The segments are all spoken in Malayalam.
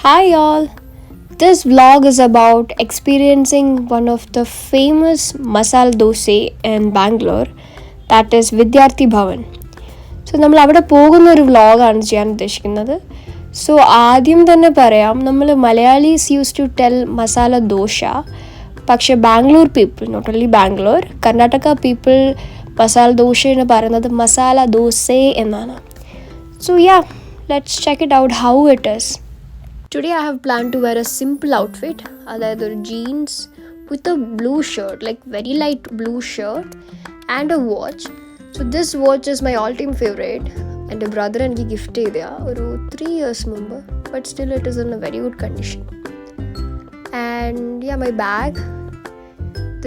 Hi, all. This vlog is about experiencing one of the famous masala dosa in Bangalore, that is Vidyarthi Bhavan. So നമ്മൾ അവിടെ പോകുന്ന ഒരു വ്ളോഗാണ് ചെയ്യാൻ ഉദ്ദേശിക്കുന്നത്. സോ ആദ്യം തന്നെ പറയാം, നമ്മൾ Malayalis use to tell masala dosa, പക്ഷേ Bangalore people, not only Bangalore, Karnataka people masala dosa എന്ന് പറയുന്നത് മസാല ദോസ എന്നാണ്. So yeah, let's check it out how it is. Today I have planned to wear a simple outfit, അതായത് ഒരു jeans with a blue shirt, like very light blue shirt and a watch. So this watch is my all-time favorite. എൻ്റെ ബ്രദർ എനിക്ക് ഗിഫ്റ്റ് ചെയ്തതാ ഒരു 3 years മുമ്പ്, but still it is in a very good condition. And yeah, my bag,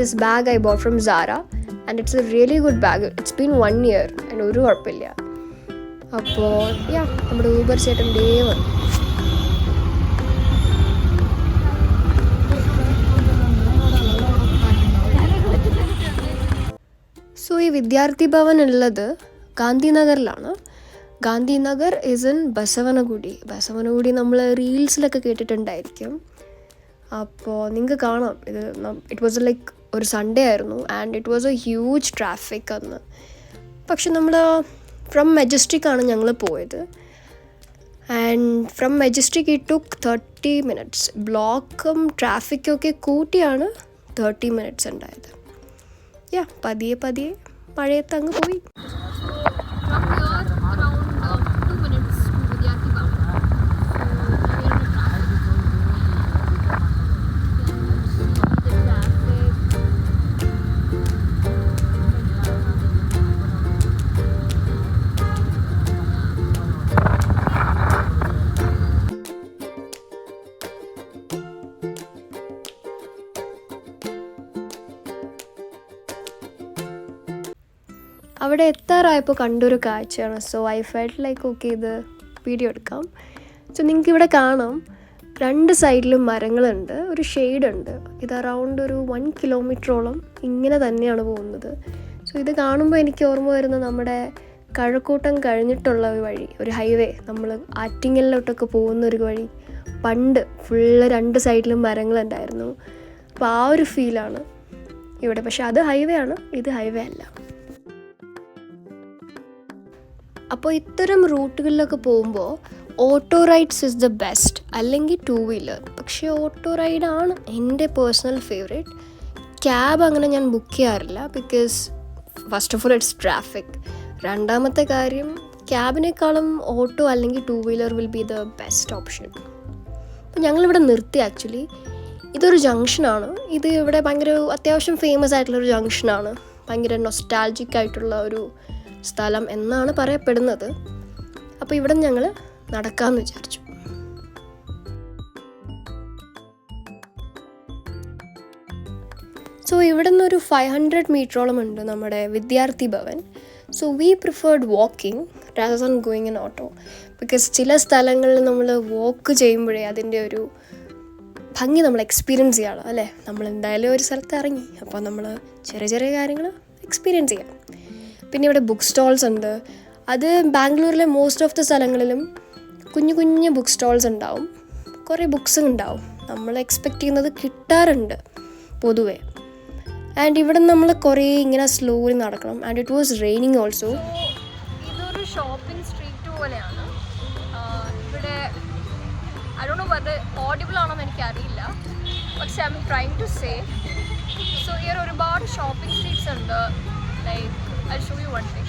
this bag I bought from Zara and it's a really good bag. It's been 1 year and ഒരു കുഴപ്പമില്ല. അപ്പോൾ yeah, നമ്മുടെ ഊബർ ചേട്ടൻ ഡേ വന്നു. സോ ഈ വിദ്യാർത്ഥി ഭവൻ ഉള്ളത് ഗാന്ധിനഗറിലാണ്. ഗാന്ധിനഗർ ഈസ് ഇൻ ബസവനഗുഡി നമ്മൾ റീൽസിലൊക്കെ കേട്ടിട്ടുണ്ടായിരിക്കും. അപ്പോൾ നിങ്ങൾക്ക് കാണാം, ഇറ്റ് വാസ് ലൈക്ക് ഒരു സൺഡേ ആയിരുന്നു and it was A huge traffic അന്ന്. പക്ഷെ നമ്മൾ ഫ്രം മെജസ്റ്റിക് ആണ് ഞങ്ങൾ പോയത് and from majestic it took 30 minutes. ബ്ലോക്കും ട്രാഫിക്കൊക്കെ കൂട്ടിയാണ് 30 minutes ഉണ്ടായത്. പതിയെ മഴയത്ത് അങ്ങ് പോയി. അവിടെ എത്താറായപ്പോൾ കണ്ടൊരു കാഴ്ചയാണ്. So I felt like okay, ഇത് വീഡിയോ എടുക്കാം. സോ നിങ്ങൾക്ക് ഇവിടെ കാണാം, 2 സൈഡിലും മരങ്ങളുണ്ട്, ഒരു ഷെയ്ഡ് ഉണ്ട്. ഇത് അറൗണ്ട് ഒരു 1 kilometer ഇങ്ങനെ തന്നെയാണ് പോകുന്നത്. സോ ഇത് കാണുമ്പോൾ എനിക്ക് ഓർമ്മ വരുന്നത് നമ്മുടെ കഴക്കൂട്ടം കഴിഞ്ഞിട്ടുള്ള ഒരു വഴി, ഒരു ഹൈവേ, നമ്മൾ ആറ്റിങ്ങലിലോട്ടൊക്കെ പോകുന്ന ഒരു വഴി. പണ്ട് ഫുള്ള് 2 സൈഡിലും മരങ്ങളുണ്ടായിരുന്നു. അപ്പോൾ ആ ഒരു ഫീലാണ് ഇവിടെ. പക്ഷെ അത് ഹൈവേ ആണ്, ഇത് ഹൈവേ അല്ല. അപ്പോൾ ഇത്തരം റൂട്ടുകളിലൊക്കെ പോകുമ്പോൾ auto rides is the best, അല്ലെങ്കിൽ 2-wheeler. പക്ഷേ ഓട്ടോ റൈഡാണ് എൻ്റെ പേഴ്സണൽ ഫേവറേറ്റ്. ക്യാബ് അങ്ങനെ ഞാൻ ബുക്ക് ചെയ്യാറില്ല, because first of all it's traffic. രണ്ടാമത്തെ കാര്യം, ക്യാബിനേക്കാളും ഓട്ടോ അല്ലെങ്കിൽ 2-wheeler will be the best option. അപ്പോൾ ഞങ്ങളിവിടെ നിർത്തി. ആക്ച്വലി ഇതൊരു ജംഗ്ഷനാണ്. ഇത് ഇവിടെ ഭയങ്കര അത്യാവശ്യം ഫേമസ് ആയിട്ടുള്ളൊരു ജംഗ്ഷനാണ്. ഭയങ്കര നൊസ്റ്റാൾജിക് ആയിട്ടുള്ള ഒരു സ്ഥലം എന്നാണ് പറയപ്പെടുന്നത്. അപ്പോൾ ഇവിടെ ഞങ്ങൾ നടക്കാമെന്ന് വിചാരിച്ചു. സോ ഇവിടെ നിന്നൊരു 500 meter ഉണ്ട് നമ്മുടെ Vidyarthi Bhavan. So we preferred walking രാദർ than going in auto, because ചില സ്ഥലങ്ങളിൽ നമ്മൾ വാക്ക് ചെയ്യുമ്പോഴേ അതിൻ്റെ ഒരു ഭംഗി നമ്മൾ എക്സ്പീരിയൻസ് ചെയ്യണം, അല്ലേ? നമ്മൾ എന്തായാലും ഒരു സ്ഥലത്ത് ഇറങ്ങി, അപ്പോൾ നമ്മൾ ചെറിയ ചെറിയ കാര്യങ്ങൾ എക്സ്പീരിയൻസ് ചെയ്യാം. പിന്നെ ഇവിടെ ബുക്ക് സ്റ്റോൾസ് ഉണ്ട്. അത് ബാംഗ്ലൂരിലെ മോസ്റ്റ് ഓഫ് ദ സ്ഥലങ്ങളിലും കുഞ്ഞു കുഞ്ഞു ബുക്ക് സ്റ്റോൾസ് ഉണ്ടാവും, കുറേ ബുക്സ് ഉണ്ടാവും. നമ്മൾ എക്സ്പെക്റ്റ് ചെയ്യുന്നത് കിട്ടാറുണ്ട് പൊതുവേ. ആൻഡ് ഇവിടെ നമ്മൾ കുറേ ഇങ്ങനെ സ്ലോലി നടക്കണം. And it was raining also. ഇതൊരു ഷോപ്പിംഗ് സ്ട്രീറ്റ് പോലെയാണ്. ഇവിടെ I don't know whether audible ആണോന്ന് എനിക്കറിയില്ല, പക്ഷെ I am trying to say. So ഇവിടെ ഒരുപാട് ഷോപ്പിംഗ് സ്ട്രീറ്റ്സ് ഉണ്ട്. Like I'll show you one thing.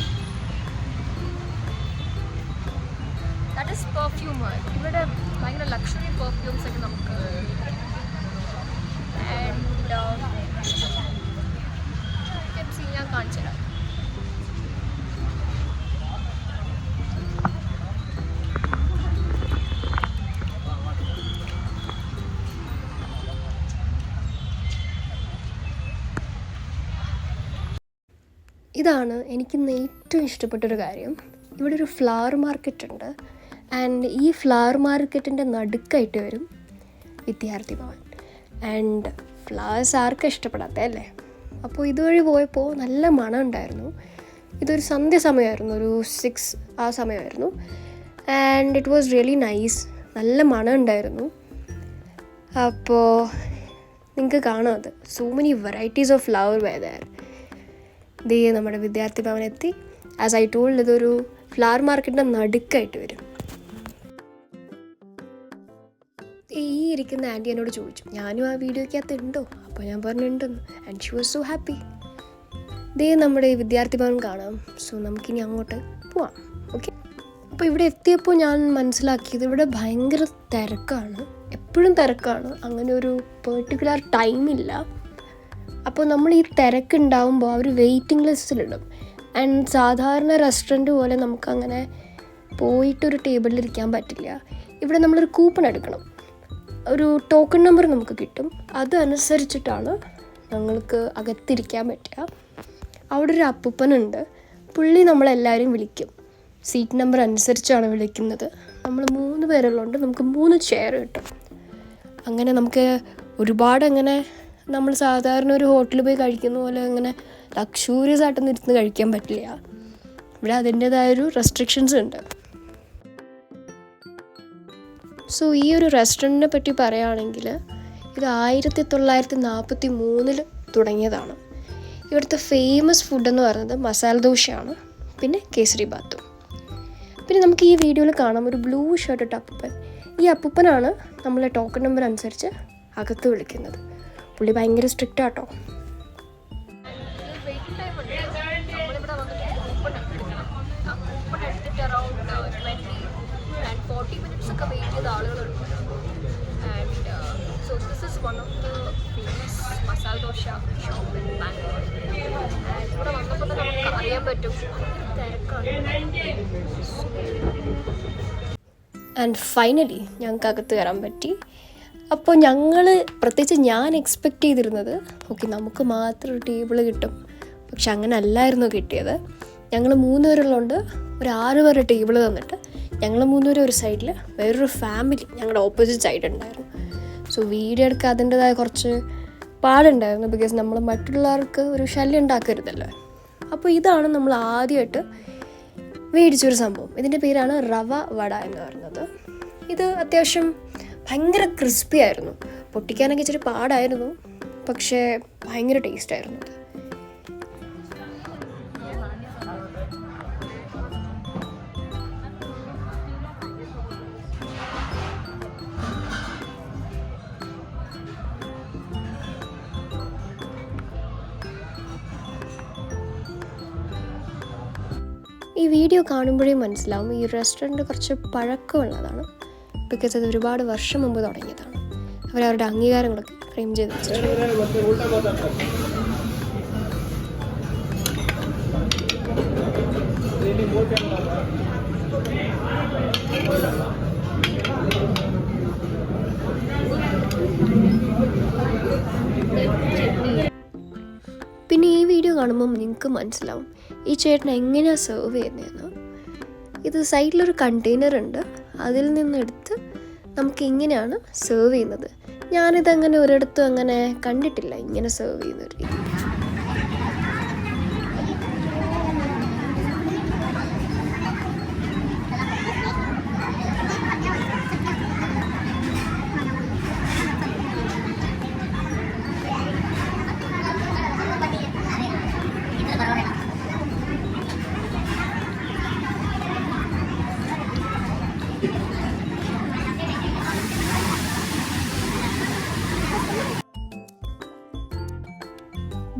That is perfume. ഇവിടെ ഭയങ്കര ലക്ഷറി പെർഫ്യൂംസ് ഒക്കെ നമുക്ക്. ആൻഡ് ഞാൻ കാണിച്ചു തരാം. ഇതാണ് എനിക്കിന്ന് ഏറ്റവും ഇഷ്ടപ്പെട്ടൊരു കാര്യം. ഇവിടെ ഒരു ഫ്ലവർ മാർക്കറ്റ് ഉണ്ട്. ആൻഡ് ഈ ഫ്ലവർ മാർക്കറ്റിൻ്റെ നടുക്കായിട്ട് വരും വിദ്യാർത്ഥി ഭവൻ. ആൻഡ് ഫ്ലവേഴ്സ് ആർക്കും ഇഷ്ടപ്പെടാത്ത അല്ലേ? അപ്പോൾ ഇതുവഴി പോയപ്പോൾ നല്ല മണം ഉണ്ടായിരുന്നു. ഇതൊരു സന്ധ്യ സമയമായിരുന്നു, ഒരു 6 ആ സമയമായിരുന്നു. And it was really nice. നല്ല മണം ഉണ്ടായിരുന്നു. അപ്പോൾ നിങ്ങൾക്ക് കാണാം അത്. So many varieties of flower where. ദേ നമ്മുടെ വിദ്യാർത്ഥി ഭവൻ എത്തി. ആസ് ഐ ടോൾഡ്, ഇതൊരു ഫ്ലവർ മാർക്കറ്റിൻ്റെ നടുക്കായിട്ട് വരും. ഈ ഇരിക്കുന്ന ആൻറ്റി എന്നോട് ചോദിച്ചു ഞാനും ആ വീഡിയോയ്ക്കകത്ത് ഉണ്ടോ. അപ്പോൾ ഞാൻ പറഞ്ഞിട്ടുണ്ടെന്ന്. And she was so happy. ദേ നമ്മുടെ വിദ്യാർത്ഥി ഭവൻ കാണാം. സോ നമുക്കിനി അങ്ങോട്ട് പോവാം. ഓക്കെ. അപ്പോൾ ഇവിടെ എത്തിയപ്പോൾ ഞാൻ മനസ്സിലാക്കിയത് ഇവിടെ ഭയങ്കര തിരക്കാണ്. എപ്പോഴും തിരക്കാണ്. അങ്ങനെ ഒരു പെർട്ടിക്കുലർ ടൈമില്ല. അപ്പോൾ നമ്മൾ ഈ തിരക്കുണ്ടാവുമ്പോൾ അവർ വെയിറ്റിംഗ് ലിസ്റ്റിലിടും. ആൻഡ് സാധാരണ റെസ്റ്റോറൻറ്റ് പോലെ നമുക്കങ്ങനെ പോയിട്ടൊരു ടേബിളിൽ ഇരിക്കാൻ പറ്റില്ല. ഇവിടെ നമ്മളൊരു കൂപ്പൺ എടുക്കണം. ഒരു ടോക്കൺ നമ്പർ നമുക്ക് കിട്ടും. അതനുസരിച്ചിട്ടാണ് ഞങ്ങൾക്ക് അകത്തിരിക്കാൻ പറ്റുക. അവിടെ ഒരു അപ്പൂപ്പനുണ്ട്. പുള്ളി നമ്മളെല്ലാവരും വിളിക്കും. സീറ്റ് നമ്പർ അനുസരിച്ചാണ് വിളിക്കുന്നത്. നമ്മൾ 3 പേരുള്ളതുകൊണ്ട് നമുക്ക് 3 ചെയർ കിട്ടും. അങ്ങനെ നമുക്ക് ഒരുപാട് അങ്ങനെ നമ്മൾ സാധാരണ ഒരു ഹോട്ടലിൽ പോയി കഴിക്കുന്ന പോലെ അങ്ങനെ ലക്ഷൂറിയസ് ആയിട്ടൊന്നും ഇരുന്ന് കഴിക്കാൻ പറ്റില്ല. ഇവിടെ അതിൻ്റേതായൊരു റെസ്ട്രിക്ഷൻസ് ഉണ്ട്. സോ ഈ ഒരു റെസ്റ്റോറൻറ്റിനെ പറ്റി പറയുകയാണെങ്കിൽ ഇത് 1943 തുടങ്ങിയതാണ്. ഇവിടുത്തെ ഫേമസ് ഫുഡെന്ന് പറയുന്നത് മസാല ദോശയാണ്, പിന്നെ കേസരി ബാത്തും. പിന്നെ നമുക്ക് ഈ വീഡിയോയിൽ കാണാം ഒരു ബ്ലൂ ഷർട്ട് ഇട്ട അപ്പൂപ്പൻ. ഈ അപ്പൂപ്പനാണ് നമ്മളെ ടോക്കൺ നമ്പർ അനുസരിച്ച് അകത്ത് വിളിക്കുന്നത്. പുള്ളി ഭയങ്കര സ്ട്രിക്റ്റ് ആട്ടോ. ആൻഡ് ഫൈനലി ഞങ്ങൾക്ക് അകത്ത് കയറാൻ പറ്റി. അപ്പോൾ പ്രത്യേകിച്ച് ഞാൻ എക്സ്പെക്റ്റ് ചെയ്തിരുന്നത് ഓക്കെ നമുക്ക് മാത്രം ഒരു ടേബിൾ കിട്ടും. പക്ഷെ അങ്ങനെ അല്ലായിരുന്നു കിട്ടിയത്. ഞങ്ങൾ 3 പേരുള്ളതുകൊണ്ട് ഒരു 6 പേരുടെ ടേബിൾ തന്നിട്ട് ഞങ്ങൾ 3 പേരും ഒരു സൈഡിൽ, വേറൊരു ഫാമിലി ഞങ്ങളുടെ ഓപ്പോസിറ്റ് സൈഡ് ഉണ്ടായിരുന്നു. സോ വീഡിയോ എടുക്കാൻ അതിൻ്റെതായ കുറച്ച് പാടുണ്ടായിരുന്നു. ബിക്കോസ് നമ്മൾ മറ്റുള്ളവർക്ക് ഒരു ശല്യം ഉണ്ടാക്കരുതല്ലോ. അപ്പോൾ ഇതാണ് നമ്മൾ ആദ്യമായിട്ട് മേടിച്ചൊരു സംഭവം. ഇതിൻ്റെ പേരാണ് റവ വട എന്ന് പറയുന്നത്. ഇത് അത്യാവശ്യം ഭയങ്കര ക്രിസ്പി ആയിരുന്നു. പൊട്ടിക്കാനൊക്കെ ഇച്ചിരി പാടായിരുന്നു, പക്ഷേ ഭയങ്കര ടേസ്റ്റായിരുന്നു അത്. ഈ വീഡിയോ കാണുമ്പോഴേ മനസ്സിലാവും ഈ റെസ്റ്റോറൻറ്റ് കുറച്ച് പഴക്കമുള്ളതാണ്. ബിക്കോസ് അത് ഒരുപാട് വർഷം മുമ്പ് തുടങ്ങിയതാണ്. അവരവരുടെ അംഗീകാരങ്ങളൊക്കെ ഫ്രെയിം ചെയ്ത് വെച്ചിട്ടുണ്ട്. പിന്നെ ഈ വീഡിയോ കാണുമ്പം നിങ്ങൾക്ക് മനസ്സിലാവും ഈ ചേട്ടൻ എങ്ങനെയാണ് സെർവ് ചെയ്യുന്നതെന്ന്. ഇത് സൈഡിലൊരു കണ്ടെയ്നർ ഉണ്ട്. അതിൽ നിന്നെടുത്ത് നമുക്ക് ഇങ്ങനെയാണ് സെർവ് ചെയ്യുന്നത്. ഞാനിതങ്ങനെ ഒരിടത്തും അങ്ങനെ കണ്ടിട്ടില്ല ഇങ്ങനെ സെർവ് ചെയ്യുന്ന ഒരു രീതി.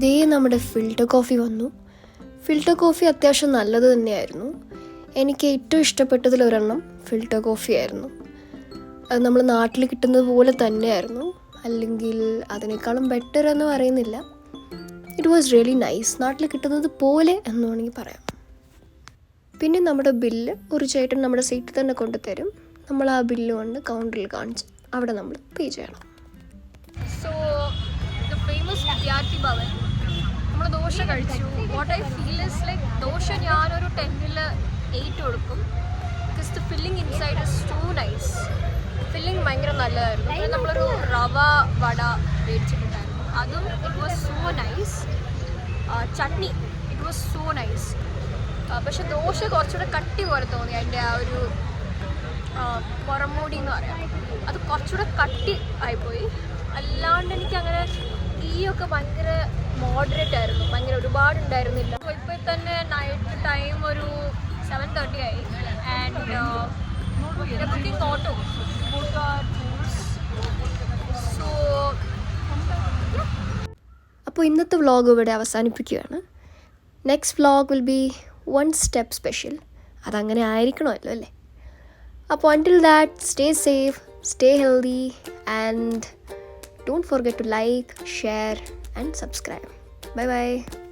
ദേ നമ്മുടെ ഫിൽറ്റർ കോഫി വന്നു. ഫിൽറ്റർ കോഫി അത്യാവശ്യം നല്ലത് തന്നെയായിരുന്നു. എനിക്ക് ഏറ്റവും ഇഷ്ടപ്പെട്ടതിലൊരെണ്ണം ഫിൽറ്റർ കോഫി ആയിരുന്നു. അത് നമ്മൾ നാട്ടിൽ കിട്ടുന്നത് പോലെ തന്നെയായിരുന്നു, അല്ലെങ്കിൽ അതിനേക്കാളും ബെറ്റർ എന്ന് പറയുന്നില്ല. It was really nice. നാട്ടിൽ കിട്ടുന്നത് പോലെ എന്ന് വേണമെങ്കിൽ പറയാം. പിന്നെ നമ്മുടെ ബില്ല് ഒരു ചേട്ടൻ നമ്മുടെ സീറ്റിൽ തന്നെ കൊണ്ടുതരും. നമ്മൾ ആ ബില്ല് കൊണ്ട് കൗണ്ടറിൽ കാണിച്ച് അവിടെ നമ്മൾ പേ ചെയ്യണം. സോ ദ ഫേമസ് വിദ്യാർത്ഥി ഭവൻ നമ്മൾ ദോശ കഴിച്ചു. What I feel is like dosa ഞാനൊരു 10ൽ 8 കൊടുക്കും. Because the filling inside is too nice. Filling ഭയങ്കര നല്ലതായിരുന്നു. പിന്നെ നമ്മളൊരു റവ വട മേടിച്ചിട്ടുണ്ടായിരുന്നു. അതും it was so nice. Chutney it was so nice. പക്ഷെ ദോശ കുറച്ചുകൂടെ കട്ടി പോലെ തോന്നി. അതിൻ്റെ ആ ഒരു പുറംമൂടി എന്ന് പറയാം, അത് കുറച്ചുകൂടെ കട്ടി ആയിപ്പോയി. അല്ലാണ്ട് എനിക്ക് അങ്ങനെ ഒക്കെ ഭയങ്കര മോഡറേറ്റ് ആയിരുന്നു, ഭയങ്കര ഒരുപാടുണ്ടായിരുന്നില്ല. ഇപ്പോൾ തന്നെ നൈറ്റ് ടൈം ഒരു 7:30 ആയി. And booking auto so. അപ്പോൾ ഇന്നത്തെ വ്ളോഗ് ഇവിടെ അവസാനിപ്പിക്കുകയാണ്. Next vlog will be 1 step special. അതങ്ങനെ ആയിരിക്കണമല്ലോ അല്ലേ? അപ്പോൾ until that, stay safe, stay healthy, and don't forget to like, share and subscribe. Bye bye.